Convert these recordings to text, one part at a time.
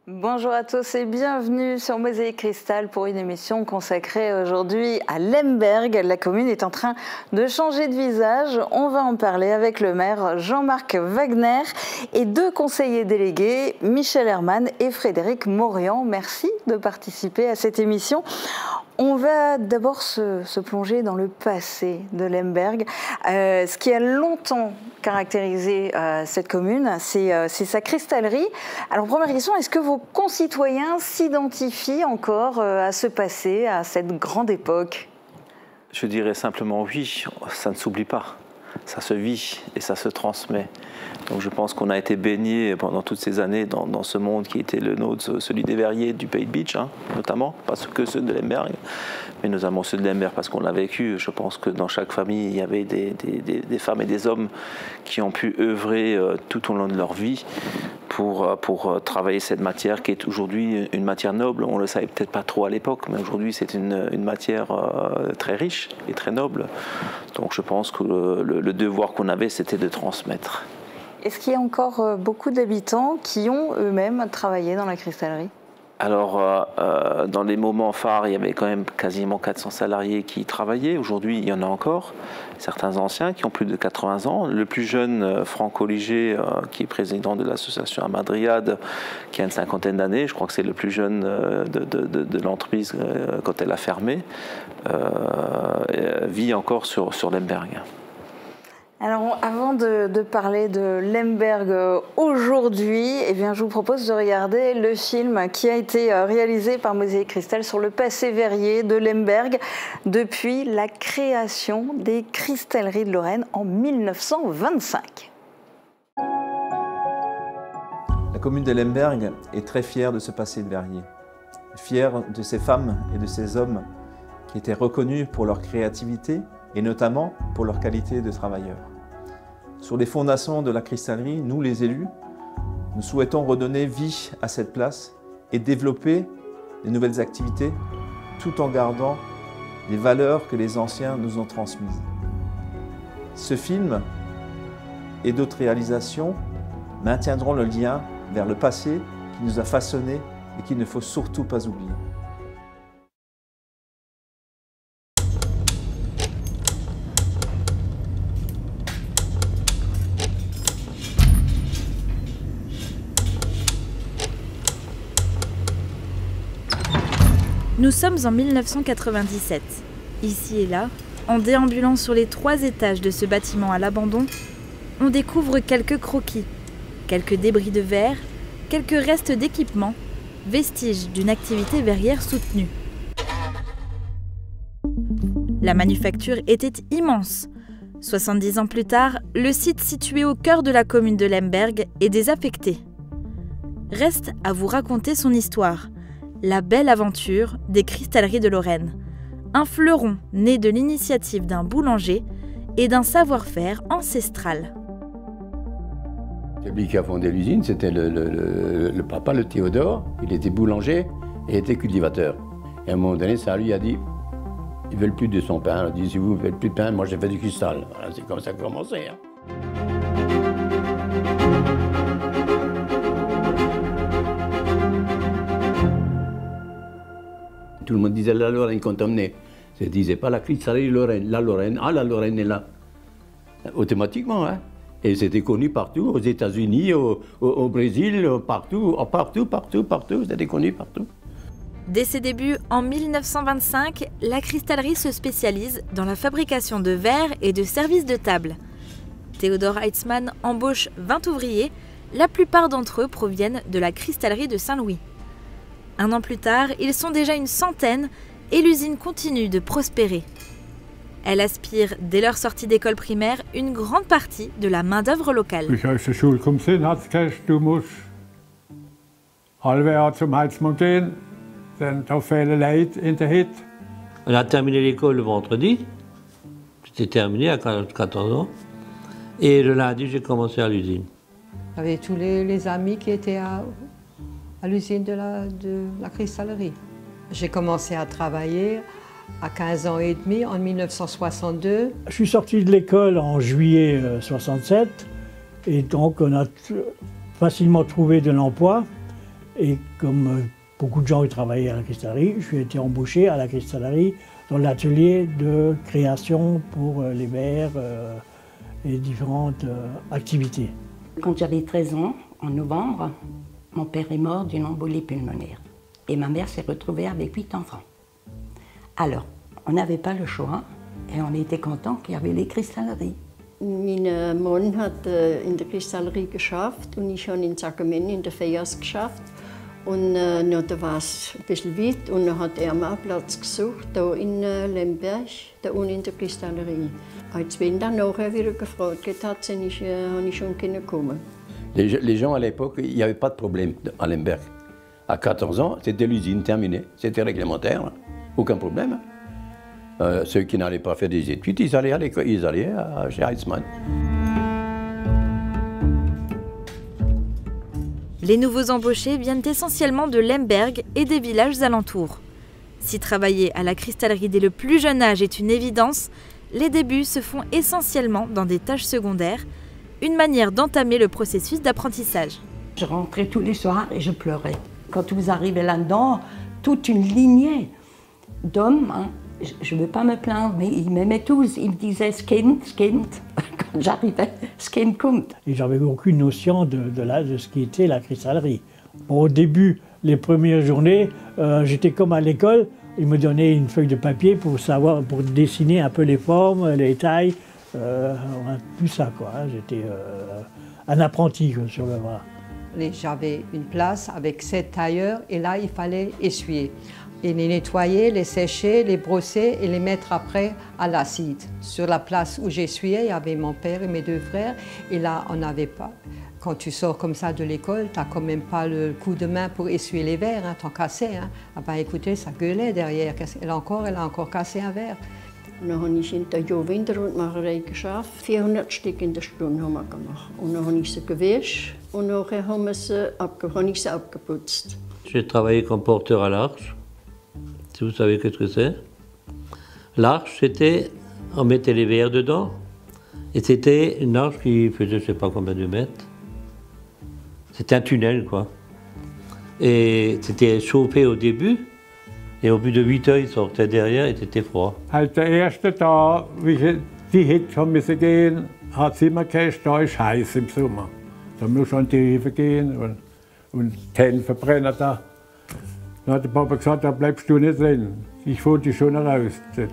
Bonjour à tous et bienvenue sur Mosaïque Cristal pour une émission consacrée aujourd'hui à Lemberg. La commune est en train de changer de visage. On va en parler avec le maire Jean-Marc Wagner et deux conseillers délégués, Michel Herman et Frédéric Maurian. Merci de participer à cette émission. On va d'abord se plonger dans le passé de Lemberg. Ce qui a longtemps caractérisé cette commune, c'est sa cristallerie. Alors première question, est-ce que vos concitoyens s'identifient encore à ce passé, à cette grande époque? Je dirais simplement oui, ça ne s'oublie pas. Ça se vit et ça se transmet. Donc je pense qu'on a été baigné pendant toutes ces années dans ce monde qui était le nôtre, celui des verriers du Pays de Bitche, notamment, pas que ceux de Lemberg, mais notamment ceux de Lemberg parce qu'on l'a vécu. Je pense que dans chaque famille, il y avait des femmes et des hommes qui ont pu œuvrer tout au long de leur vie pour travailler cette matière qui est aujourd'hui une matière noble. On ne le savait peut-être pas trop à l'époque, mais aujourd'hui c'est une matière très riche et très noble. Donc je pense que le devoir qu'on avait, c'était de transmettre. Est-ce qu'il y a encore beaucoup d'habitants qui ont eux-mêmes travaillé dans la cristallerie? Alors, dans les moments phares, il y avait quand même quasiment 400 salariés qui y travaillaient. Aujourd'hui, il y en a encore. Certains anciens qui ont plus de 80 ans. Le plus jeune, Franco Liger, qui est président de l'association Amadriade, qui a une cinquantaine d'années, je crois que c'est le plus jeune de l'entreprise quand elle a fermé, vit encore sur Lemberg. Alors, avant de parler de Lemberg aujourd'hui, je vous propose de regarder le film qui a été réalisé par Mosaïque Cristal sur le passé verrier de Lemberg depuis la création des cristalleries de Lorraine en 1925. La commune de Lemberg est très fière de ce passé de verrier, fière de ces femmes et de ces hommes qui étaient reconnus pour leur créativité et notamment pour leur qualité de travailleurs. Sur les fondations de la cristallerie, nous les élus, nous souhaitons redonner vie à cette place et développer de nouvelles activités tout en gardant les valeurs que les anciens nous ont transmises. Ce film et d'autres réalisations maintiendront le lien vers le passé qui nous a façonnés et qu'il ne faut surtout pas oublier. Nous sommes en 1997. Ici et là, en déambulant sur les 3 étages de ce bâtiment à l'abandon, on découvre quelques croquis, quelques débris de verre, quelques restes d'équipements, vestiges d'une activité verrière soutenue. La manufacture était immense. 70 ans plus tard, le site situé au cœur de la commune de Lemberg est désaffecté. Reste à vous raconter son histoire. La belle aventure des cristalleries de Lorraine. Un fleuron né de l'initiative d'un boulanger et d'un savoir-faire ancestral. Celui qui a fondé l'usine, c'était le papa, le Théodore. Il était boulanger et était cultivateur. Et à un moment donné, ça lui a dit, ils ne veulent plus de son pain. Il a dit, si vous ne faites plus de pain, moi j'ai fait du cristal. Voilà, c'est comme ça que ça a commencé. Tout le monde disait la Lorraine quand on venait. Ça ne disait pas la cristallerie Lorraine. La Lorraine, la Lorraine est là. Automatiquement, hein. Et c'était connu partout, aux États-Unis, au Brésil, partout, c'était connu partout. Dès ses débuts, en 1925, la cristallerie se spécialise dans la fabrication de verres et de services de table. Théodore Heitzmann embauche 20 ouvriers, la plupart d'entre eux proviennent de la cristallerie de Saint-Louis. 1 an plus tard, ils sont déjà une centaine et l'usine continue de prospérer. Elle aspire, dès leur sortie d'école primaire, une grande partie de la main-d'œuvre locale. Als ich aus der Schule gekommen bin, hat es gesagt, du musst halbe Jahr zum Heitzmann gehen, denn da fehlen Leute in der Hütte. On a terminé l'école le vendredi, c'était terminé à 14 ans, et le lundi j'ai commencé à l'usine. J'avais tous les amis qui étaient à l'usine de la cristallerie. J'ai commencé à travailler à 15 ans et demi, en 1962. Je suis sorti de l'école en juillet 67 et donc on a facilement trouvé de l'emploi. Et comme beaucoup de gens qui travaillaient à la cristallerie, je suis été embauché à la cristallerie dans l'atelier de création pour les verres et différentes activités. Quand j'avais 13 ans, en novembre, mon père est mort d'une embolie pulmonaire. Et ma mère s'est retrouvée avec 8 enfants. Alors, on n'avait pas le choix et on était content qu'il y avait les cristalleries. Mein Mann hat in der Kristallerie geschafft und ich habe in Sacramento in der FEAS geschafft. Und da war es ein bisschen weit und dann hat er mir einen Platz gesucht, hier in Lemberg, da unten in der Kristallerie. Als wenn dann nachher wieder gefragt hat, habe ich schon kommen. Les gens à l'époque, il n'y avait pas de problème à Lemberg. À 14 ans, c'était l'usine terminée, c'était réglementaire, aucun problème. Ceux qui n'allaient pas faire des études, ils allaient à l'école, ils allaient chez Heitzmann. Les nouveaux embauchés viennent essentiellement de Lemberg et des villages alentours. Si travailler à la cristallerie dès le plus jeune âge est une évidence, les débuts se font essentiellement dans des tâches secondaires, une manière d'entamer le processus d'apprentissage. Je rentrais tous les soirs et je pleurais. Quand vous arrivez là-dedans, toute une lignée d'hommes, hein, je ne veux pas me plaindre, mais ils m'aimaient tous. Ils me disaient « Skind », quand j'arrivais, « Skind kommt ». Et j'avais aucune notion de ce qui était la cristallerie. Bon, au début, les premières journées, j'étais comme à l'école. Ils me donnaient une feuille de papier pour dessiner un peu les formes, les tailles, tout ça, quoi. J'étais un apprenti sur le bras. J'avais une place avec 7 tailleurs et là, il fallait essuyer. Et les nettoyer, les sécher, les brosser et les mettre après à l'acide. Sur la place où j'essuyais, il y avait mon père et mes 2 frères. Et là, on n'avait pas. Quand tu sors comme ça de l'école, tu n'as quand même pas le coup de main pour essuyer les verres, hein, t'en cassais. Hein. Ah ben écoutez, ça gueulait derrière. Elle a encore cassé un verre. Und dann habe ich in der Winterrundmacherei geschafft. 400 Stück in der Stunde haben wir gemacht. Und dann habe ich sie gewischt und nachher habe ich sie abgeputzt. J'ai travaillé comme porteur à l'Arche, si vous savez ce que c'est. L'Arche, c'était, on mettait les verres dedans, et c'était une arche qui faisait je ne sais pas combien de mètres. C'était un tunnel, quoi. Et c'était chauffé au début. Et au bout de 8 heures, il sortait derrière et c'était froid. Halt der erste Tag, wie die Hitze schon müssen gehen, hat es immer geheißen, da ist heiß im Sommer. Da muss schon die Hefe gehen und die Hände verbrennen da. Dann hat der Papa gesagt, da bleibst du nicht drin. Ich hol dich schon raus. Der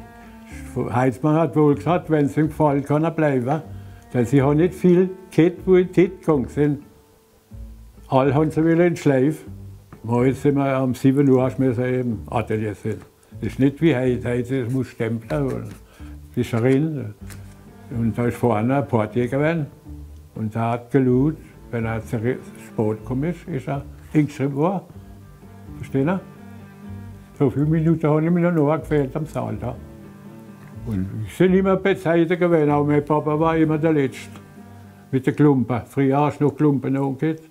Heitzmann hat wohl gesagt, wenn es ihm gefällt, kann er bleiben. Denn sie haben nicht viel gehabt, wo in die Hitze gegangen sind. Alle haben sie wieder in den Schleif. Heute sind wir um 7 Uhr im Atelier sind. Das ist nicht wie heute. Heute muss stempeln und Fischerin. Und da ist vorne ein Portier gewesen. Und der hat geluht, wenn er zu spät gekommen ist er hingeschrieben worden. Verstehen Sie? So viele Minuten habe ich mir noch gefehlt am Saal da. Und ich bin immer bei Zeiten gewesen, aber mein Papa war immer der Letzte. Mit den Klumpen. Früher hast du noch Klumpen angeht.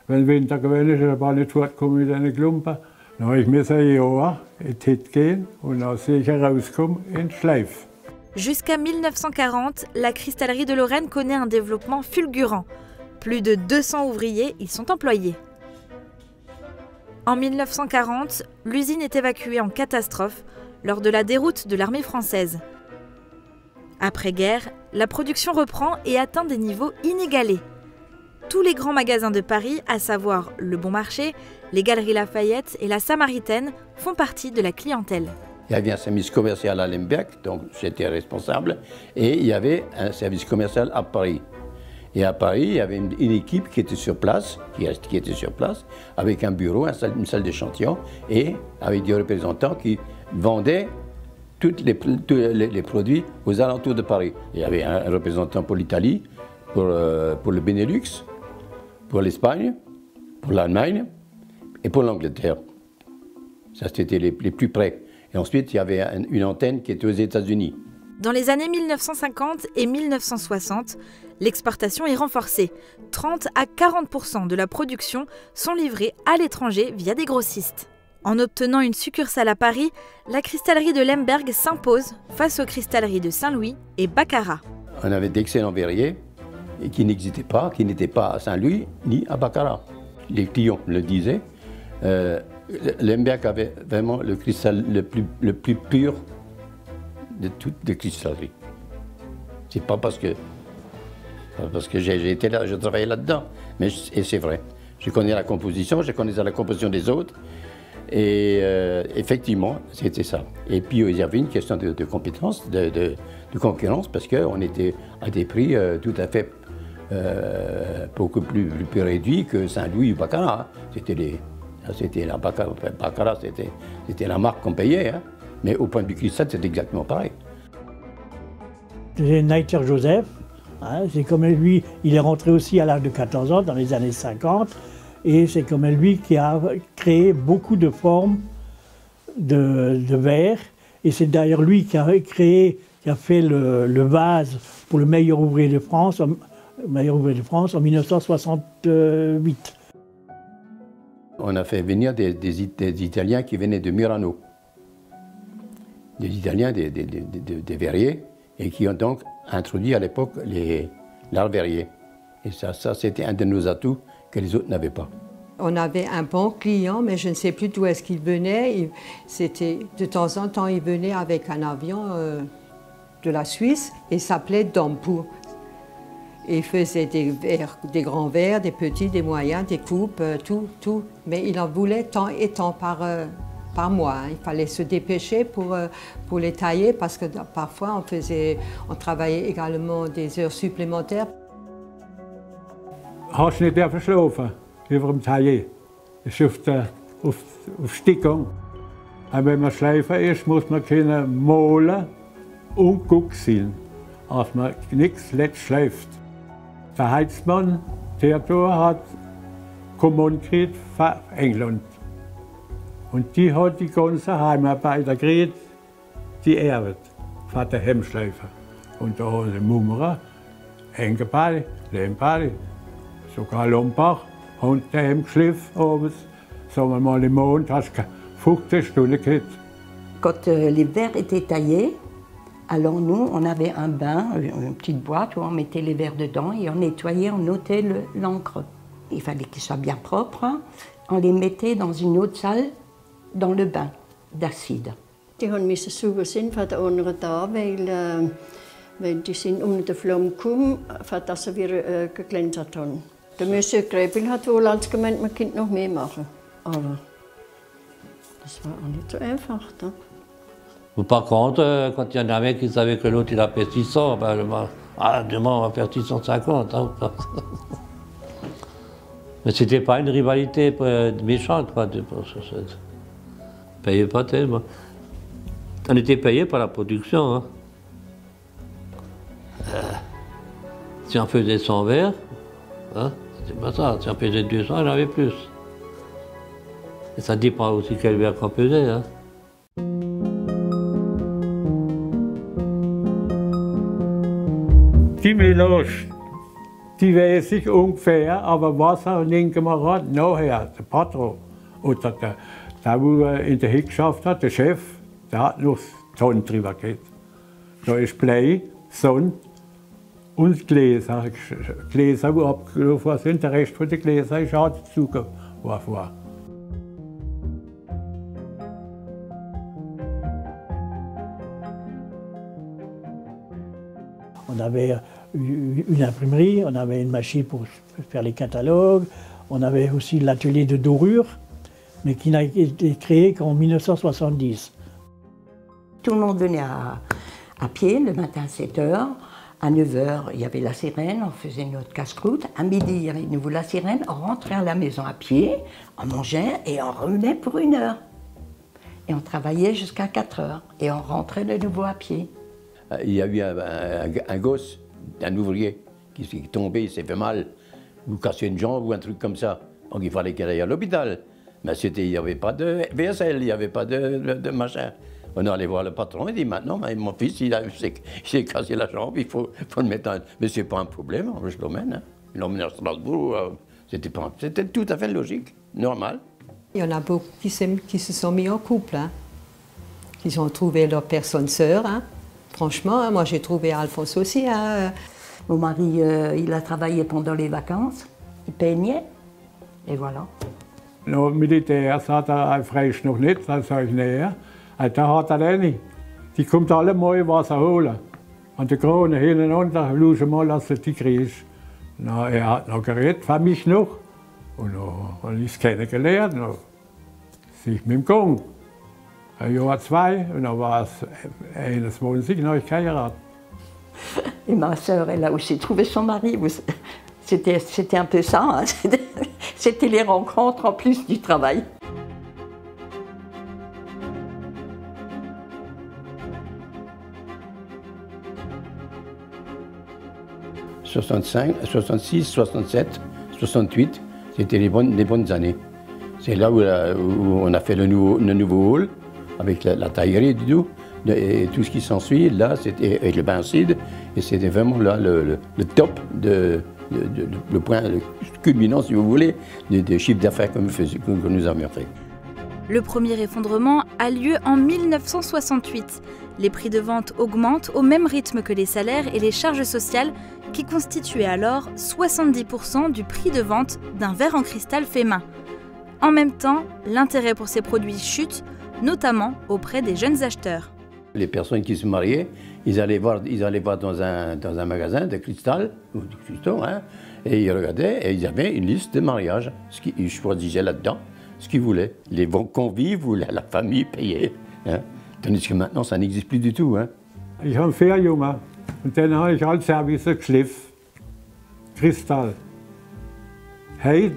Wenn Winter gewesen ist, er war nicht fortgekommen mit einer Klumpe. Dann habe ich mir ein Jahr in die Hütte gehen und dann sehe ich herauskommen in den Schleif. Jusqu'à 1940, la cristallerie de Lorraine connaît un développement fulgurant. Plus de 200 ouvriers y sont employés. En 1940, l'usine est évacuée en catastrophe lors de la déroute de l'armée française. Après-guerre, la production reprend et atteint des niveaux inégalés. Tous les grands magasins de Paris, à savoir le Bon Marché, les Galeries Lafayette et la Samaritaine, font partie de la clientèle. Il y avait un service commercial à Lemberg, donc j'étais responsable, et il y avait un service commercial à Paris. Et à Paris, il y avait une équipe qui était sur place, qui était sur place, avec un bureau, une salle d'échantillon, et avec des représentants qui vendaient tous les produits aux alentours de Paris. Il y avait un représentant pour l'Italie, pour le Benelux, pour l'Espagne, pour l'Allemagne et pour l'Angleterre. Ça, c'était les plus près. Et ensuite, il y avait une antenne qui était aux États-Unis. Dans les années 1950 et 1960, l'exportation est renforcée. 30 à 40% de la production sont livrées à l'étranger via des grossistes. En obtenant une succursale à Paris, la cristallerie de Lemberg s'impose face aux cristalleries de Saint-Louis et Baccarat. On avait d'excellents verriers et qui n'existaient pas, qui n'étaient pas à Saint-Louis ni à Baccarat. Les clients le disaient. Lemberg avait vraiment le cristal le plus pur de toutes les cristalleries. C'est pas parce que j'ai été là, je travaillais là-dedans, mais c'est vrai. Je connais la composition, je connaissais la composition des autres, et effectivement, c'était ça. Et puis il y avait une question de compétence, de concurrence, parce qu'on était à des prix tout à fait beaucoup plus réduits que Saint-Louis ou Baccarat. C'était la Baccarat, c'était la marque qu'on payait, hein. Mais au point de vue cristal, c'est exactement pareil. C'est Neiter Joseph, hein, c'est comme lui, il est rentré aussi à l'âge de 14 ans, dans les années 50, et c'est comme lui qui a créé beaucoup de formes de verre, et c'est d'ailleurs lui qui a fait le vase pour le meilleur ouvrier de France, en 1968. On a fait venir des Italiens qui venaient de Murano. Des Italiens, des verriers, et qui ont donc introduit à l'époque l'art verrier. Et ça c'était un de nos atouts que les autres n'avaient pas. On avait un bon client, mais je ne sais plus d'où est-ce qu'il venait. De temps en temps, il venait avec un avion de la Suisse et s'appelait Dompour. Et il faisait des grands verres, des petits, des moyens, des coupes, tout. Mais il en voulait tant et tant par mois. Il fallait se dépêcher pour les tailler parce que parfois on travaillait également des heures supplémentaires. Hast du nicht verschlafen über dem Tailler? Das ist auf Stickung. Und wenn man schleifen ist, muss man können malen und gut sein, dass man nichts letzt schleift. Der Heizmann, Theodor, hat Kommand gekriegt von England. Und die hat die ganze Heimarbeiter gekriegt, die Arbeit von der Hemschleifer. Und da haben sie Mummerer, Engelball, Lemberg, sogar Lombach, und der Hemd geschliffen abends. Sagen wir mal, im Monat hast du 15 Stunden gehabt. Quand les verres étaient taillés, alors nous, on avait un bain, une petite boîte où on mettait les verres dedans et on nettoyait, on ôtait l'encre. Il fallait qu'ils soient bien propres. On les mettait dans une autre salle, dans le bain d'acide. Die mussten sauber sein von der anderen da, weil die sind unter der Flamme gekommen, dass sie wieder geglänzt haben. Der Monsieur Gräbel hat wohl als gemeint, man könnte noch mehr machen. Aber das war auch nicht so einfach. Da. Par contre, quand il y en avait qui savaient que l'autre il a fait 600, demain on va faire 650. Hein. Mais c'était pas une rivalité méchante, quoi. On payait pas tellement. On était payé par la production. Hein. Si on faisait 100 verres, hein, c'était pas ça. Si on faisait 200, il y en avait plus. Et ça dépend aussi quel verre qu'on faisait. Hein. Die Melange, die weiß ich ungefähr, aber was er denken wir hat, nachher, der Patron oder der in der Hütte geschafft hat, der Chef, der hat noch Tonnen drüber gehabt. Da ist Blei, Sonne und Gläser. Gläser, die abgelaufen sind, der Rest von den Gläsern ist auch dazugeworfen. On avait une imprimerie, on avait une machine pour faire les catalogues, on avait aussi l'atelier de dorure, mais qui n'a été créé qu'en 1970. Tout le monde venait à pied le matin à 7 h. À 9 h, il y avait la sirène, on faisait notre casse-croûte. À midi, il y avait de nouveau la sirène, on rentrait à la maison à pied, on mangeait et on revenait pour 1 heure. Et on travaillait jusqu'à 4 h et on rentrait de nouveau à pied. Il y a eu un gosse, un ouvrier, qui est tombé, il s'est fait mal, ou cassé une jambe ou un truc comme ça. Donc il fallait qu'il aille à l'hôpital. Mais il n'y avait pas de VSL, il n'y avait pas de machin. On est allé voir le patron, il dit maintenant, mon fils, il s'est cassé la jambe, il faut le mettre en... Mais ce n'est pas un problème, je l'emmène. Hein. Il l'emmène à Strasbourg, c'était tout à fait logique, normal. Il y en a beaucoup qui se sont mis en couple, hein. Ils ont trouvé leur personne sœur. Hein. Franchement, hein, moi j'ai trouvé Alphonse aussi. Hein. Mon mari, il a travaillé pendant les vacances, il peignait, et voilà. Nou, militair zat hij vrees nog niet, dat zei ik nee. Hij had dat niet. Die komt alle mooi Wasser holen. Want de kronen hin en onder, bloeien ze mal als die krieg. Nou, had nog geredet, van mich nog. Und ich kennengelernt, sich mit dem Kong. Ein Jahr, 2, und dann war es 21, dann habe ich geheiratet. Et ma sœur, elle a aussi trouvé son mari. C'était un peu ça, hein. C'était les rencontres en plus du travail. « 65, 66, 67, 68, c'était les bonnes années. C'est là où on a fait le nouveau hall, avec la taillerie et tout ce qui s'ensuit. Là, c'était avec le bain acide, et c'était vraiment là le top, le point culminant, si vous voulez, des chiffres d'affaires que nous avions fait. Le premier effondrement a lieu en 1968. Les prix de vente augmentent au même rythme que les salaires et les charges sociales, qui constituaient alors 70% du prix de vente d'un verre en cristal fait main. En même temps, l'intérêt pour ces produits chute, notamment auprès des jeunes acheteurs. Les personnes qui se mariaient, ils allaient voir dans un magasin de cristal, ou de cristaux, hein, et ils regardaient et ils avaient une liste de mariages. Ils choisissaient là-dedans ce qu'ils voulaient. Les convives ou la famille payaient. Hein. Tandis que maintenant, ça n'existe plus du tout. Hein. Ich habe 4 Junge und dann habe ich als Service geschliffen. Kristall. Hey,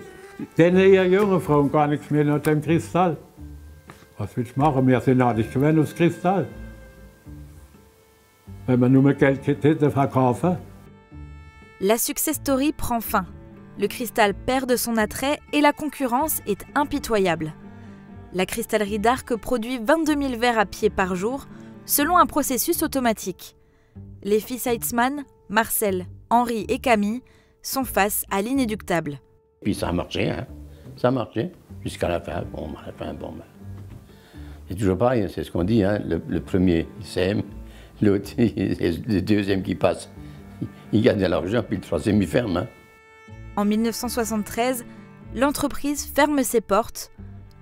denn ihr junge Frauen gar nichts mehr nach dem Kristall. Was willst du machen? Wir sind nicht gewöhnt aufs Kristall. Wenn man nur mehr Geld hätte, verkaufen. La success story prend fin. Le cristal perd de son attrait et la concurrence est impitoyable. La cristallerie d'Arc produit 22 000 verres à pied par jour, selon un processus automatique. Les fils Heitzmann, Marcel, Henri et Camille sont face à l'inéductable. Puis ça a marché, hein. Ça a marché, jusqu'à la fin. Bon, à la fin, bon. C'est toujours pareil, c'est ce qu'on dit, hein. Le premier, il sème, l'autre, le deuxième qui passe, il gagne de l'argent, puis le troisième, il ferme. Hein. En 1973, l'entreprise ferme ses portes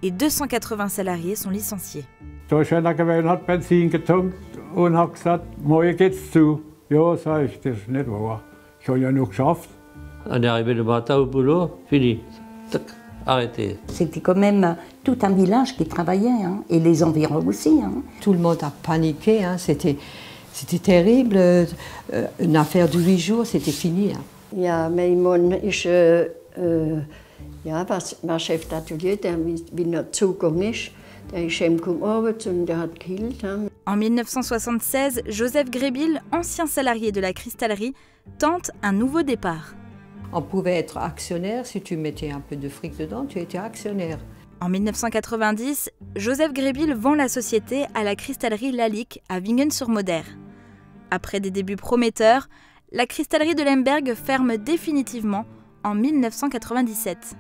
et 280 salariés sont licenciés. Deutschland hat Benzin getankt und hat gesagt, morgen geht's zu. Ja, sag ich, das ist nicht wahr. Ich habe ja noch geschafft. On est arrivé le matin au boulot, fini. Tac, arrêté. C'était quand même tout un village qui travaillait, hein, et les environs aussi. Hein. Tout le monde a paniqué, hein. C'était terrible. Une affaire de 8 jours, c'était fini. Hein. Ja, mein Mann ist war Chef d'atelier, der wie noch zugegangen ist. Der ist heimgekommen abends und der hat gekillt. En 1976, Joseph Grébil, ancien salarié de la cristallerie, tente un nouveau départ. On pouvait être actionnaire, si tu mettais un peu de fric dedans, tu étais actionnaire. En 1990, Joseph Grébil vend la société à la cristallerie Lalique à Wingen-sur-Moder. Après des débuts prometteurs, la cristallerie de Lemberg ferme définitivement en 1997.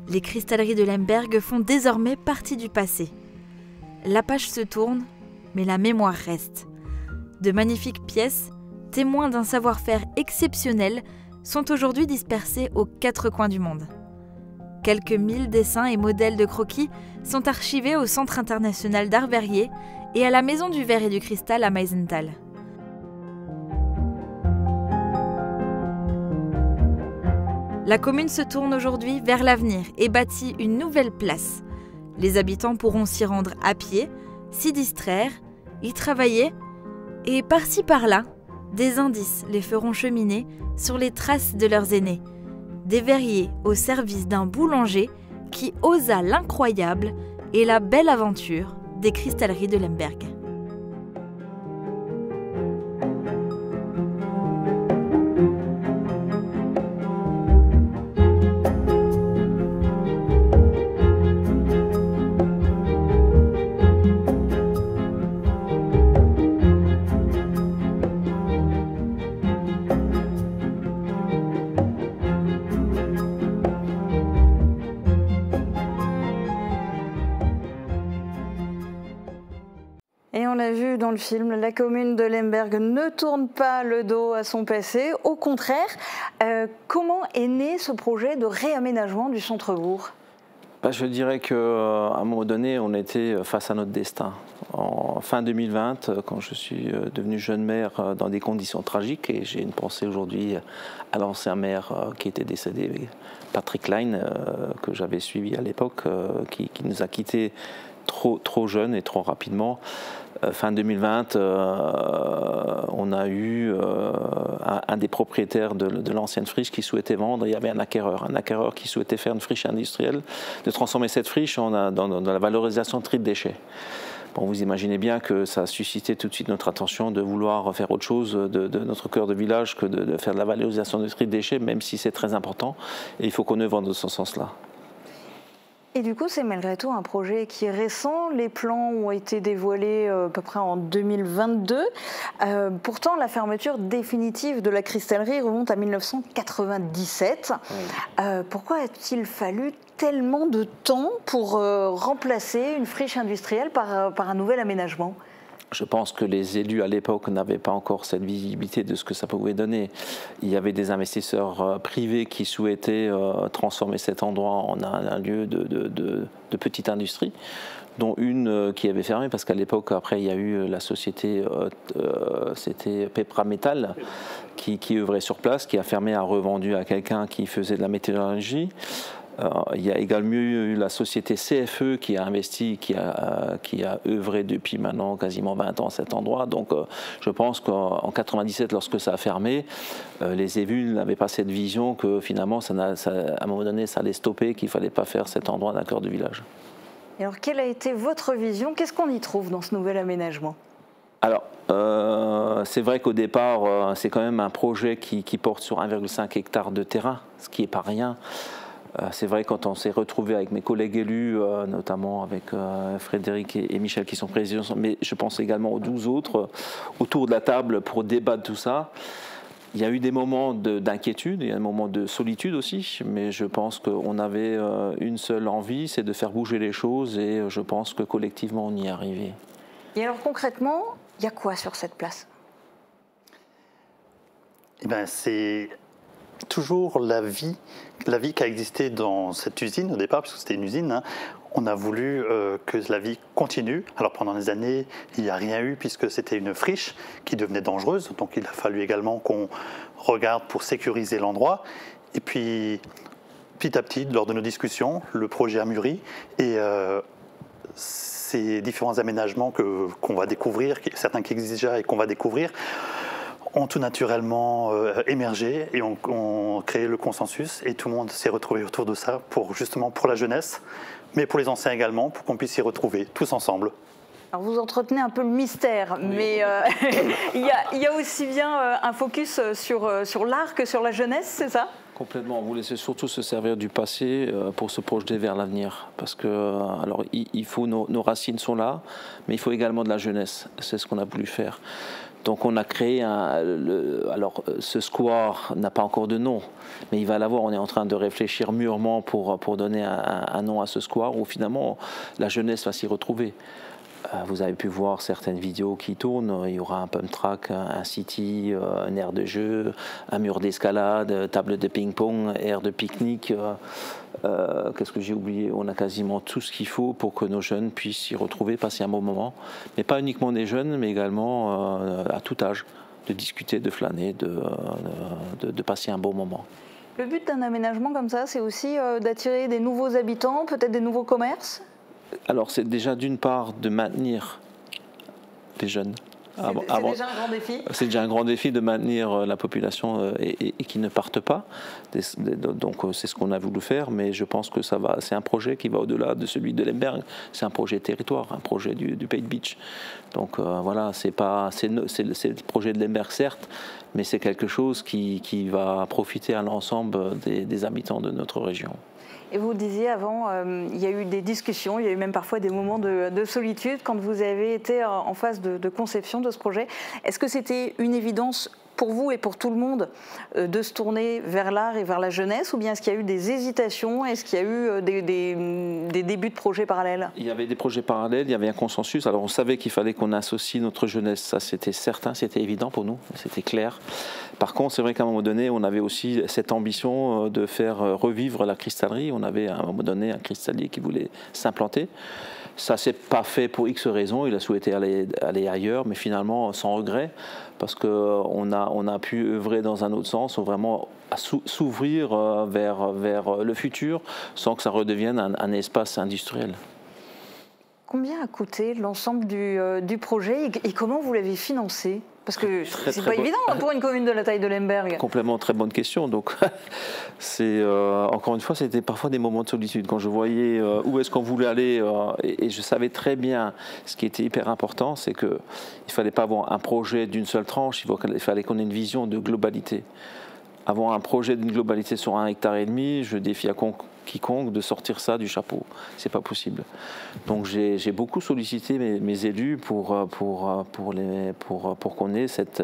Les cristalleries de Lemberg font désormais partie du passé. La page se tourne, mais la mémoire reste. De magnifiques pièces, témoins d'un savoir-faire exceptionnel, sont aujourd'hui dispersées aux 4 coins du monde. Quelques 1000 dessins et modèles de croquis sont archivés au Centre international d'art verrier et à la Maison du verre et du cristal à Meisenthal. La commune se tourne aujourd'hui vers l'avenir et bâtit une nouvelle place. Les habitants pourront s'y rendre à pied, s'y distraire, y travailler et par-ci par-là, des indices les feront cheminer sur les traces de leurs aînés. Des verriers au service d'un boulanger qui osa l'incroyable et la belle aventure des cristalleries de Lemberg. dans le film, la commune de Lemberg ne tourne pas le dos à son passé. Au contraire, comment est né ce projet de réaménagement du centre-bourg ? Je dirais qu'à un moment donné, on était face à notre destin. En fin 2020, quand je suis devenu jeune maire dans des conditions tragiques, et j'ai une pensée aujourd'hui à l'ancien maire qui était décédé, Patrick Klein, que j'avais suivi à l'époque, qui nous a quittés trop jeune et trop rapidement. Fin 2020, on a eu un des propriétaires de l'ancienne friche qui souhaitait vendre. Il y avait un acquéreur qui souhaitait faire une friche industrielle, de transformer cette friche dans la valorisation de tri de déchets. Bon, vous imaginez bien que ça a suscité tout de suite notre attention de vouloir faire autre chose de notre cœur de village que de faire de la valorisation de tri de déchets, même si c'est très important. Et il faut qu'on œuvre dans ce sens-là. Et du coup, c'est malgré tout un projet qui est récent. Les plans ont été dévoilés à peu près en 2022. Pourtant, la fermeture définitive de la cristallerie remonte à 1997. Oui. Pourquoi a-t-il fallu tellement de temps pour remplacer une friche industrielle par un nouvel aménagement ? Je pense que les élus à l'époque n'avaient pas encore cette visibilité de ce que ça pouvait donner. Il y avait des investisseurs privés qui souhaitaient transformer cet endroit en un lieu de petite industrie, dont une qui avait fermé, parce qu'à l'époque, après, il y a eu la société, c'était Pepra Metal, qui œuvrait sur place, qui a fermé, a revendu à quelqu'un qui faisait de la métallurgie. Il y a également eu la société CFE qui a investi, qui a œuvré depuis maintenant quasiment 20 ans à cet endroit. Donc je pense qu'en 97, lorsque ça a fermé, les élus n'avaient pas cette vision que finalement, à un moment donné, ça allait stopper, qu'il ne fallait pas faire cet endroit d'un cœur de village. Et alors, quelle a été votre vision ? Qu'est-ce qu'on y trouve dans ce nouvel aménagement ? Alors, c'est vrai qu'au départ, c'est quand même un projet qui porte sur 1,5 hectare de terrain, ce qui n'est pas rien. C'est vrai, quand on s'est retrouvé avec mes collègues élus, notamment avec Frédéric et Michel qui sont présidents, mais je pense également aux 12 autres, autour de la table pour débattre tout ça, il y a eu des moments d'inquiétude, il y a des moments de solitude aussi, mais je pense qu'on avait une seule envie, c'est de faire bouger les choses, et je pense que collectivement on y est arrivé. Et alors concrètement, il y a quoi sur cette place ? Eh bien, c'est toujours la vie qui a existé dans cette usine au départ, puisque c'était une usine. Hein. On a voulu que la vie continue. Alors pendant des années, il n'y a rien eu puisque c'était une friche qui devenait dangereuse. Donc il a fallu également qu'on regarde pour sécuriser l'endroit. Et puis petit à petit, lors de nos discussions, le projet a mûri et ces différents aménagements qu'on va découvrir, certains qui existent déjà et qu'on va découvrir, ont tout naturellement émergé et ont créé le consensus, et tout le monde s'est retrouvé autour de ça justement pour la jeunesse, mais pour les anciens également, pour qu'on puisse s'y retrouver tous ensemble. Alors vous entretenez un peu le mystère, oui. Mais il y a aussi bien un focus sur l'art que sur la jeunesse, c'est ça ? Complètement, on voulait surtout se servir du passé pour se projeter vers l'avenir. Parce que, alors, il faut nos racines sont là, mais il faut également de la jeunesse. C'est ce qu'on a voulu faire. Donc on a créé alors ce square n'a pas encore de nom, mais il va l'avoir. On est en train de réfléchir mûrement pour donner un nom à ce square où finalement la jeunesse va s'y retrouver. Vous avez pu voir certaines vidéos qui tournent. Il y aura un pump track, un city, un aire de jeu, un mur d'escalade, table de ping-pong, aire de pique-nique. Qu'est-ce que j'ai oublié ? On a quasiment tout ce qu'il faut pour que nos jeunes puissent s'y retrouver, passer un bon moment. Mais pas uniquement des jeunes, mais également à tout âge, de discuter, de flâner, de passer un bon moment. Le but d'un aménagement comme ça, c'est aussi d'attirer des nouveaux habitants, peut-être des nouveaux commerces ? Alors c'est déjà d'une part de maintenir les jeunes. C'est déjà un grand défi. C'est déjà un grand défi de maintenir la population et qu'ils ne partent pas. Donc c'est ce qu'on a voulu faire, mais je pense que c'est un projet qui va au-delà de celui de Lemberg. C'est un projet territoire, un projet du Pays de Beach. Donc voilà, c'est le projet de Lemberg certes, mais c'est quelque chose qui va profiter à l'ensemble des habitants de notre région. Et vous disiez avant, il y a eu des discussions, il y a eu même parfois des moments de solitude quand vous avez été en phase de conception de ce projet. Est-ce que c'était une évidence pour vous et pour tout le monde de se tourner vers l'art et vers la jeunesse, ou bien est-ce qu'il y a eu des hésitations? Est-ce qu'il y a eu des débuts de projets parallèles? Il y avait des projets parallèles, il y avait un consensus. Alors on savait qu'il fallait qu'on associe notre jeunesse, ça c'était certain, c'était évident pour nous, c'était clair. Par contre, c'est vrai qu'à un moment donné, on avait aussi cette ambition de faire revivre la cristallerie. On avait à un moment donné un cristallier qui voulait s'implanter. Ça ne s'est pas fait pour X raisons, il a souhaité aller ailleurs, mais finalement sans regret, parce qu'on a pu œuvrer dans un autre sens, vraiment s'ouvrir vers le futur, sans que ça redevienne un espace industriel. Combien a coûté l'ensemble du projet et comment vous l'avez financé? Parce que c'est pas évident pour une commune de la taille de Lemberg. Complètement, très bonne question. Donc, encore une fois, c'était parfois des moments de solitude. Quand je voyais où est-ce qu'on voulait aller, et je savais très bien, ce qui était hyper important, c'est qu'il ne fallait pas avoir un projet d'une seule tranche, il fallait qu'on ait une vision de globalité. Avoir un projet d'une globalité sur 1,5 hectare, je défie à quiconque de sortir ça du chapeau. C'est pas possible. Donc j'ai beaucoup sollicité mes élus pour qu'on ait cette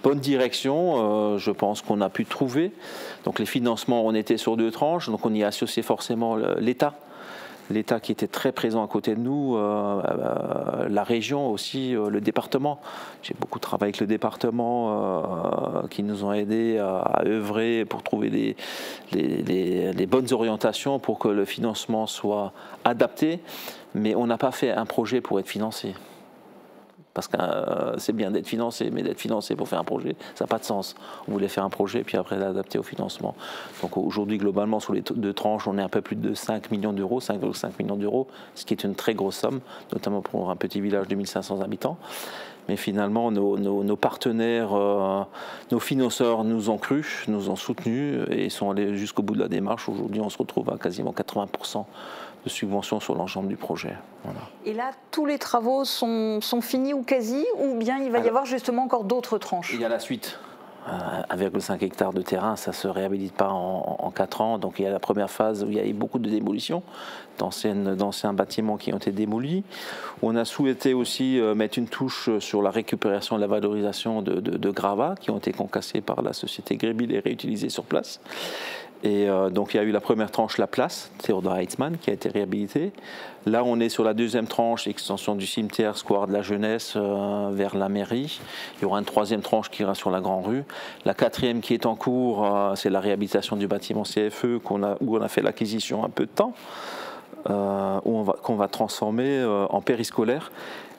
bonne direction. Je pense qu'on a pu trouver. Donc les financements, on était sur 2 tranches, donc on y a associé forcément l'État. L'État qui était très présent à côté de nous, la région aussi, le département. J'ai beaucoup travaillé avec le département qui nous ont aidés à œuvrer pour trouver les bonnes orientations pour que le financement soit adapté. Mais on n'a pas fait un projet pour être financé. Parce que c'est bien d'être financé, mais d'être financé pour faire un projet, ça n'a pas de sens. On voulait faire un projet, puis après l'adapter au financement. Donc aujourd'hui, globalement, sur les 2 tranches, on est un peu plus de 5 millions d'euros, 5,5 millions d'euros, ce qui est une très grosse somme, notamment pour un petit village de 1500 habitants. Mais finalement, nos partenaires, nos financeurs nous ont cru, nous ont soutenus et sont allés jusqu'au bout de la démarche. Aujourd'hui, on se retrouve à quasiment 80% de subventions sur l'ensemble du projet. Voilà. Et là, tous les travaux sont finis ou quasi, ou bien il va y avoir justement encore d'autres tranches? Il y a la suite. 1,5 hectare de terrain, ça ne se réhabilite pas en 4 ans. Donc il y a la première phase où il y a eu beaucoup de démolitions d'anciens bâtiments qui ont été démolis. On a souhaité aussi mettre une touche sur la récupération et la valorisation de gravats qui ont été concassés par la société Grébille et réutilisés sur place. Et donc il y a eu la première tranche, la place, Theodor Heitzmann, qui a été réhabilitée. Là, on est sur la deuxième tranche, extension du cimetière, square de la jeunesse vers la mairie. Il y aura une 3e tranche qui ira sur la Grande Rue. La 4e qui est en cours, c'est la réhabilitation du bâtiment CFE où on a fait l'acquisition un peu de temps, qu'on va transformer en périscolaire.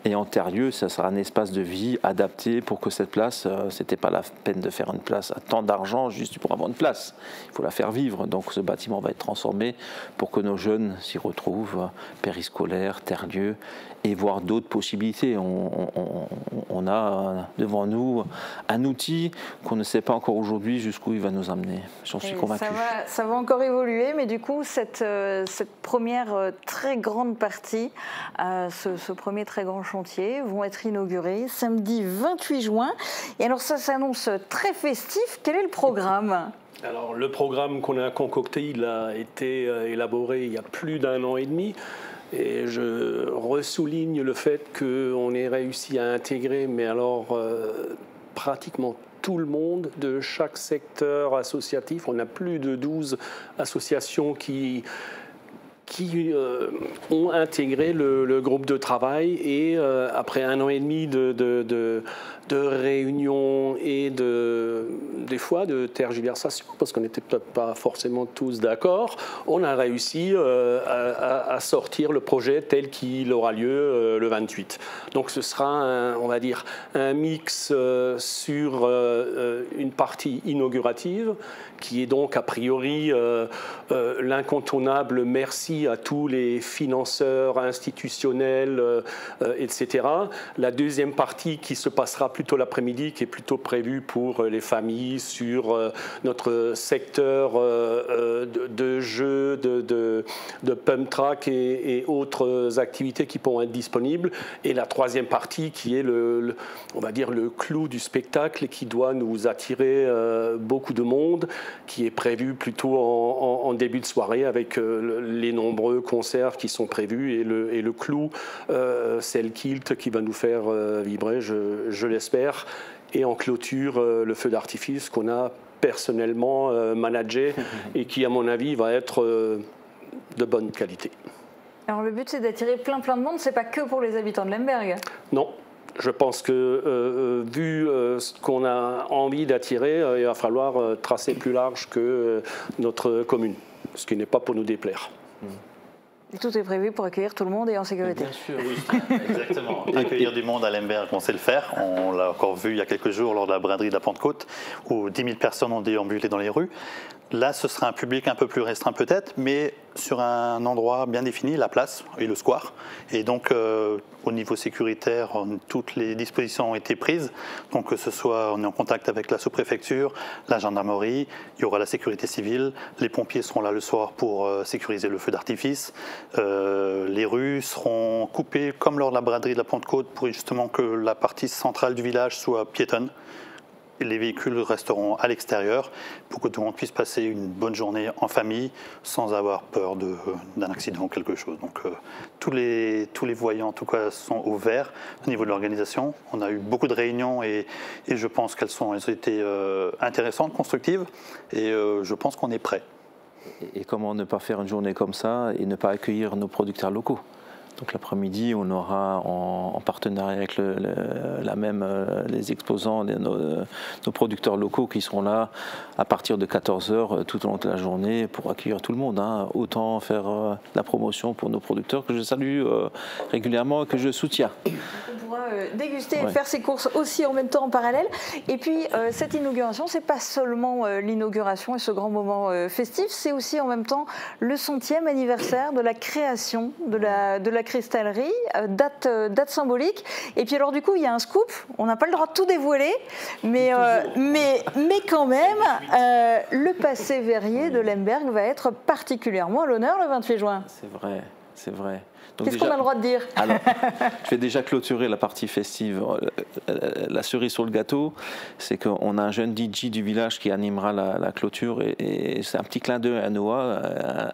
Et en tiers-lieu, ça sera un espace de vie adapté pour que cette place, c'était pas la peine de faire une place à tant d'argent juste pour avoir une place. Il faut la faire vivre. Donc ce bâtiment va être transformé pour que nos jeunes s'y retrouvent, périscolaire, tiers-lieu, et voir d'autres possibilités. On a devant nous un outil qu'on ne sait pas encore aujourd'hui jusqu'où il va nous amener. J'en suis convaincu. Ça va encore évoluer, mais du coup, cette première très grande partie, ce premier très grand chantier vont être inaugurés samedi 28 juin. Et alors ça s'annonce très festif. Quel est le programme ? Alors le programme qu'on a concocté, il a été élaboré il y a plus d'1 an et demi. Et je ressouligne le fait qu'on ait réussi à intégrer, mais alors pratiquement tout le monde de chaque secteur associatif. On a plus de 12 associations qui ont intégré le groupe de travail et après 1 an et demi de réunions et des fois de tergiversations, parce qu'on n'était peut-être pas forcément tous d'accord, on a réussi à sortir le projet tel qu'il aura lieu le 28. Donc ce sera, on va dire, un mix sur une partie inaugurative, qui est donc a priori l'incontournable merci à tous les financeurs institutionnels, etc. La deuxième partie qui se passera plutôt l'après-midi, qui est plutôt prévue pour les familles sur notre secteur de jeux, de pump track et autres activités qui pourront être disponibles. Et la troisième partie qui est on va dire le clou du spectacle et qui doit nous attirer beaucoup de monde, qui est prévu plutôt en début de soirée avec les nombreux concerts qui sont prévus et le clou, c'est le kilt qui va nous faire vibrer, je l'espère. Et en clôture, le feu d'artifice qu'on a personnellement managé et qui, à mon avis, va être de bonne qualité. Alors le but, c'est d'attirer plein de monde, c'est pas que pour les habitants de Lemberg. Non. Je pense que, vu ce qu'on a envie d'attirer, il va falloir tracer plus large que notre commune, ce qui n'est pas pour nous déplaire. Et tout est prévu pour accueillir tout le monde et en sécurité. Bien sûr, oui. Exactement. Accueillir du monde à Lemberg, on sait le faire. On l'a encore vu il y a quelques jours lors de la braderie de la Pentecôte, où 10 000 personnes ont déambulé dans les rues. Là, ce sera un public un peu plus restreint peut-être, mais sur un endroit bien défini, la place et le square. Et donc, au niveau sécuritaire, toutes les dispositions ont été prises. Donc, que ce soit, on est en contact avec la sous-préfecture, la gendarmerie, il y aura la sécurité civile, les pompiers seront là le soir pour sécuriser le feu d'artifice. Les rues seront coupées comme lors de la braderie de la Pentecôte pour justement que la partie centrale du village soit piétonne. Et les véhicules resteront à l'extérieur pour que tout le monde puisse passer une bonne journée en famille sans avoir peur d'un accident ou quelque chose. Donc tous les voyants en tout cas sont au vert au niveau de l'organisation. On a eu beaucoup de réunions et je pense qu'elles ont été intéressantes, constructives et je pense qu'on est prêt. Et comment ne pas faire une journée comme ça et ne pas accueillir nos producteurs locaux? Donc l'après-midi, on aura en partenariat avec les exposants, nos producteurs locaux qui seront là à partir de 14h tout au long de la journée pour accueillir tout le monde. Hein. Autant faire la promotion pour nos producteurs que je salue régulièrement et que je soutiens. On pourra déguster et faire ses courses aussi en même temps en parallèle. Et puis cette inauguration, c'est pas seulement l'inauguration et ce grand moment festif, c'est aussi en même temps le 100e anniversaire de la création de la cristallerie, date symbolique. Et puis alors du coup, il y a un scoop, on n'a pas le droit de tout dévoiler, mais quand même, le passé verrier de Lemberg va être particulièrement à l'honneur le 28 juin. C'est vrai, c'est vrai. Qu'est-ce qu'on a le droit de dire? Alors, je vais déjà clôturer la partie festive. La cerise sur le gâteau, c'est qu'on a un jeune DJ du village qui animera la clôture et c'est un petit clin d'œil à Noah,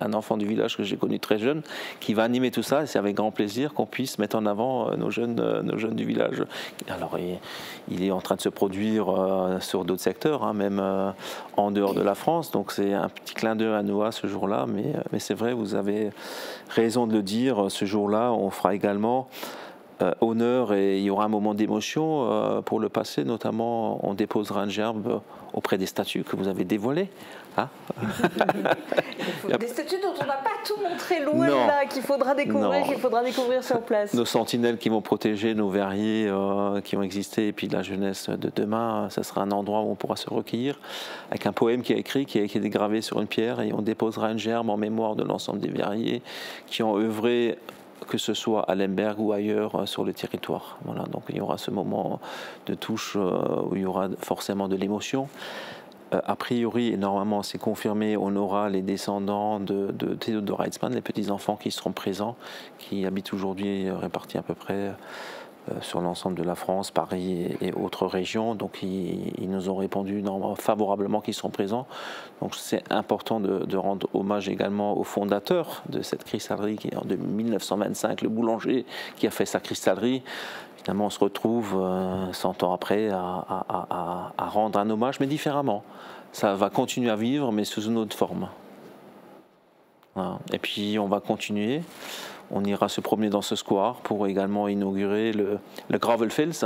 un enfant du village que j'ai connu très jeune, qui va animer tout ça et c'est avec grand plaisir qu'on puisse mettre en avant nos jeunes du village. Alors, il est en train de se produire sur d'autres secteurs, hein, même en dehors de la France, donc c'est un petit clin d'œil à Noah ce jour-là, mais c'est vrai, vous avez raison de le dire, ce jour-là, on fera également honneur et il y aura un moment d'émotion pour le passé, notamment on déposera une gerbe auprès des statues que vous avez dévoilées. Hein? Des statues dont on n'a pas tout montré loin de là, qu'il faudra découvrir sur place. Nos sentinelles qui vont protéger nos verriers qui ont existé et puis la jeunesse de demain, ça sera un endroit où on pourra se recueillir avec un poème qui a été gravé sur une pierre et on déposera une gerbe en mémoire de l'ensemble des verriers qui ont œuvré, que ce soit à Lemberg ou ailleurs sur le territoire. Voilà, donc il y aura ce moment de touche où il y aura forcément de l'émotion. A priori, et normalement c'est confirmé, on aura les descendants de Theodor Heitzmann, les petits-enfants qui seront présents, qui habitent aujourd'hui répartis à peu près sur l'ensemble de la France, Paris et autres régions. Donc ils nous ont répondu favorablement qu'ils seront présents. Donc c'est important de rendre hommage également au fondateur de cette cristallerie qui est en 1925, le boulanger qui a fait sa cristallerie. Finalement, on se retrouve 100 ans après à rendre un hommage, mais différemment. Ça va continuer à vivre, mais sous une autre forme. Voilà. Et puis, on va continuer. On ira se promener dans ce square pour également inaugurer le Gravelfels.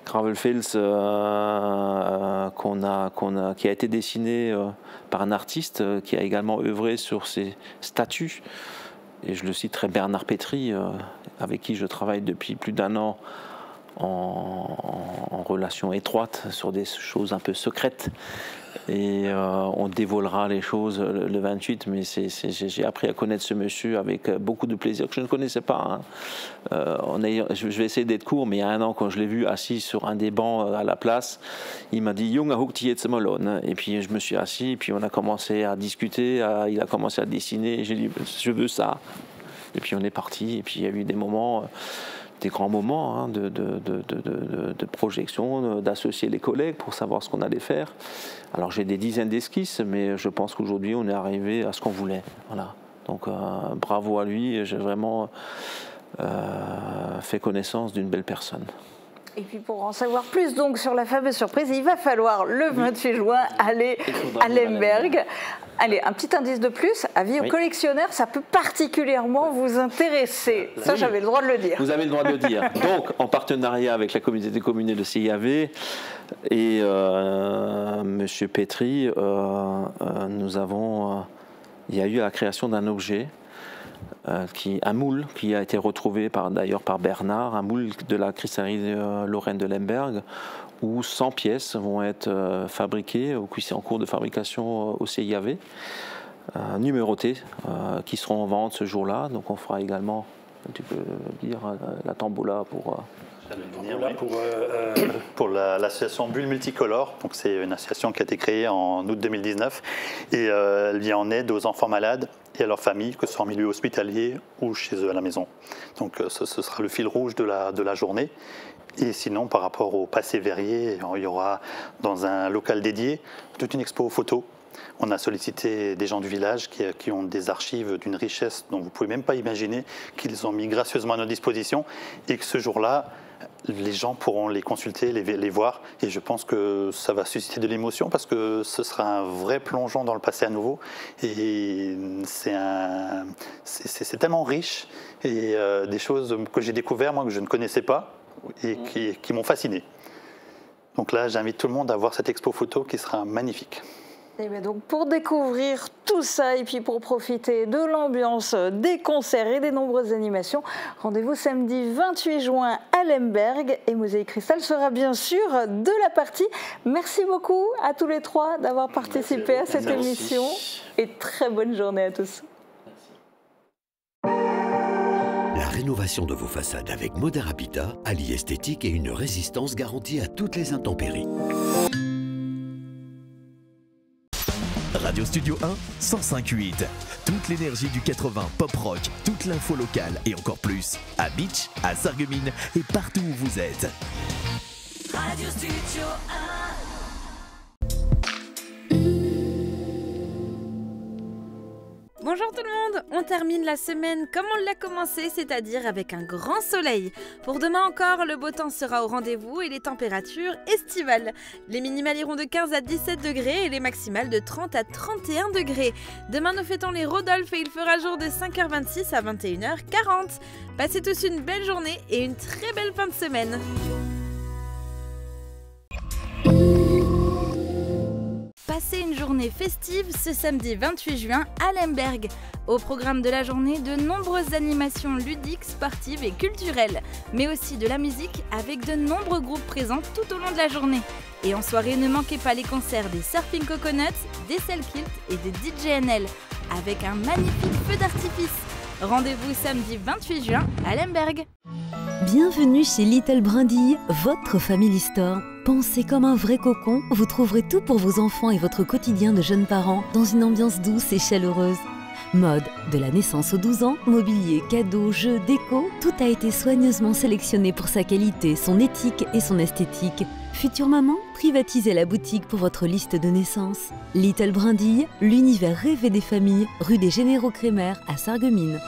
Gravelfels qui a été dessiné par un artiste qui a également œuvré sur ces statues. Et je le citerai Bernard Petry, avec qui je travaille depuis plus d'1 an en relation étroite sur des choses un peu secrètes. Et on dévoilera les choses le 28, mais j'ai appris à connaître ce monsieur avec beaucoup de plaisir que je ne connaissais pas. Hein. Je vais essayer d'être court, mais il y a 1 an, quand je l'ai vu assis sur un des bancs à la place, il m'a dit « Junge, huck dich jetzt mal an ». Et puis je me suis assis, et puis on a commencé à discuter, il a commencé à dessiner, et j'ai dit « Je veux ça ». Et puis on est parti, et puis il y a eu des moments... des grands moments hein, de projection, d'associer les collègues pour savoir ce qu'on allait faire. Alors j'ai des dizaines d'esquisses, mais je pense qu'aujourd'hui on est arrivé à ce qu'on voulait. Voilà. Donc bravo à lui, j'ai vraiment fait connaissance d'une belle personne. Et puis pour en savoir plus donc sur la fameuse surprise, il va falloir le 28 juin aller à Lemberg. Allez, un petit indice de plus, avis aux collectionneurs, ça peut particulièrement vous intéresser. Ça, j'avais le droit de le dire. Vous avez le droit de le dire. Donc, en partenariat avec la communauté des communes et le CIAV et M. Petri, il y a eu la création d'un objet, un moule qui a été retrouvé d'ailleurs par Bernard, un moule de la cristallerie Lorraine de Lemberg, où 100 pièces vont être fabriquées ou qui sont en cours de fabrication au CIAV, numérotées, qui seront en vente ce jour-là. Donc on fera également, tu peux dire, la tombola pour... Pour l'association Bulle Multicolore. Donc c'est une association qui a été créée en août 2019 et elle vient en aide aux enfants malades et à leurs familles, que ce soit en milieu hospitalier ou chez eux à la maison. Donc ce sera le fil rouge de la journée. Et sinon, par rapport au passé verrier, il y aura dans un local dédié toute une expo photo. On a sollicité des gens du village qui ont des archives d'une richesse dont vous ne pouvez même pas imaginer, qu'ils ont mis gracieusement à notre disposition et que ce jour-là, les gens pourront les consulter, les voir, et je pense que ça va susciter de l'émotion parce que ce sera un vrai plongeon dans le passé à nouveau, et c'est tellement riche, et des choses que j'ai découvertes, moi, que je ne connaissais pas, et qui m'ont fasciné. Donc là, j'invite tout le monde à voir cette expo photo qui sera magnifique. Et bien donc pour découvrir tout ça et puis pour profiter de l'ambiance des concerts et des nombreuses animations, rendez-vous samedi 28 juin à Lemberg, et Mosaïque Cristal sera bien sûr de la partie. Merci beaucoup à tous les trois d'avoir participé à cette émission et très bonne journée à tous. La rénovation de vos façades avec Modern Habitat allie esthétique et une résistance garantie à toutes les intempéries. Radio Studio 1, 105.8. Toute l'énergie du 80 pop rock, toute l'info locale et encore plus. À Beach, à Sarreguemines et partout où vous êtes. Radio Studio 1. Bonjour tout le monde, on termine la semaine comme on l'a commencé, c'est-à-dire avec un grand soleil. Pour demain encore, le beau temps sera au rendez-vous et les températures estivales. Les minimales iront de 15 à 17 degrés et les maximales de 30 à 31 degrés. Demain nous fêtons les Rodolphe et il fera jour de 5h26 à 21h40. Passez tous une belle journée et une très belle fin de semaine. Passez une journée festive ce samedi 28 juin à Lemberg. Au programme de la journée, de nombreuses animations ludiques, sportives et culturelles, mais aussi de la musique avec de nombreux groupes présents tout au long de la journée. Et en soirée, ne manquez pas les concerts des Surfing Coconuts, des Selkilt et des DJNL, avec un magnifique feu d'artifice. Rendez-vous samedi 28 juin à Lemberg. Bienvenue chez Little Brindille, votre family store. Pensez comme un vrai cocon, vous trouverez tout pour vos enfants et votre quotidien de jeunes parents dans une ambiance douce et chaleureuse. Mode, de la naissance aux 12 ans, mobilier, cadeaux, jeux, déco, tout a été soigneusement sélectionné pour sa qualité, son éthique et son esthétique. Future maman, privatisez la boutique pour votre liste de naissance. Little Brindille, l'univers rêvé des familles, rue des Généraux-Crémaire à Sarreguemines.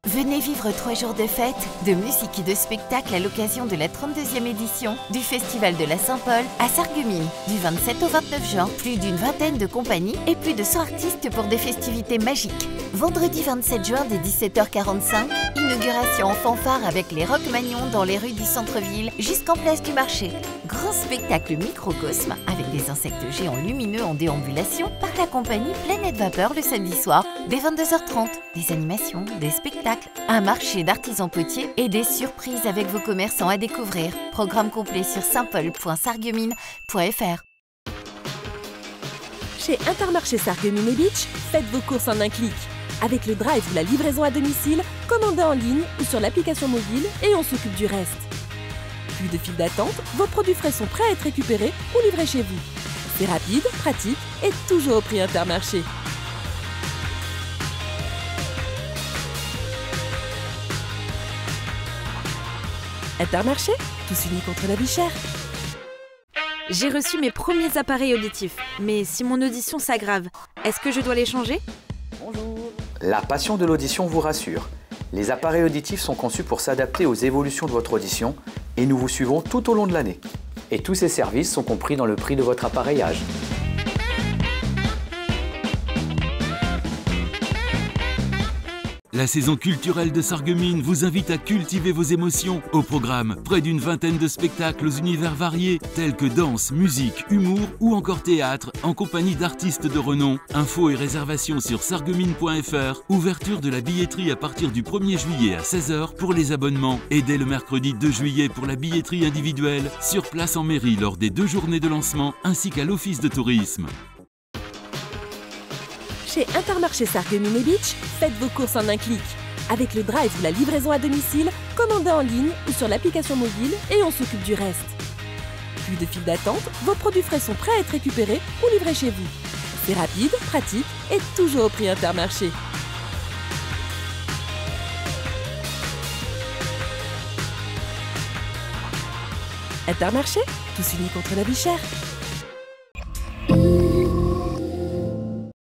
Venez vivre 3 jours de fête, de musique et de spectacle à l'occasion de la 32e édition du Festival de la Saint-Paul à Sarreguemines. Du 27 au 29 juin, plus d'une vingtaine de compagnies et plus de 100 artistes pour des festivités magiques. Vendredi 27 juin dès 17h45, inauguration en fanfare avec les Rock Magnons dans les rues du centre-ville jusqu'en place du marché. Grand spectacle microcosme avec des insectes géants lumineux en déambulation par la compagnie Planète Vapeur le samedi soir dès 22h30. Des animations, des spectacles, un marché d'artisans potiers et des surprises avec vos commerçants à découvrir. Programme complet sur saintpaul.sarreguemines.fr. Chez Intermarché Sarreguemines et Beach, faites vos courses en un clic. Avec le drive ou la livraison à domicile, commandez en ligne ou sur l'application mobile et on s'occupe du reste. Plus de file d'attente, vos produits frais sont prêts à être récupérés ou livrés chez vous. C'est rapide, pratique et toujours au prix Intermarché. Intermarché, tous unis contre la vie chère. J'ai reçu mes premiers appareils auditifs, mais si mon audition s'aggrave, est-ce que je dois les changer ? Bonjour. La passion de l'audition vous rassure. Les appareils auditifs sont conçus pour s'adapter aux évolutions de votre audition et nous vous suivons tout au long de l'année. Et tous ces services sont compris dans le prix de votre appareillage. La saison culturelle de Sarreguemines vous invite à cultiver vos émotions. Au programme, près d'une vingtaine de spectacles aux univers variés, tels que danse, musique, humour ou encore théâtre, en compagnie d'artistes de renom. Infos et réservations sur sarreguemines.fr. Ouverture de la billetterie à partir du 1er juillet à 16h pour les abonnements. Et dès le mercredi 2 juillet pour la billetterie individuelle, sur place en mairie lors des 2 journées de lancement, ainsi qu'à l'office de tourisme. Chez Intermarché Sarreguemines et Beach, faites vos courses en un clic. Avec le drive ou la livraison à domicile, commandez en ligne ou sur l'application mobile et on s'occupe du reste. Plus de file d'attente, vos produits frais sont prêts à être récupérés ou livrés chez vous. C'est rapide, pratique et toujours au prix Intermarché. Intermarché, tous unis contre la vie chère.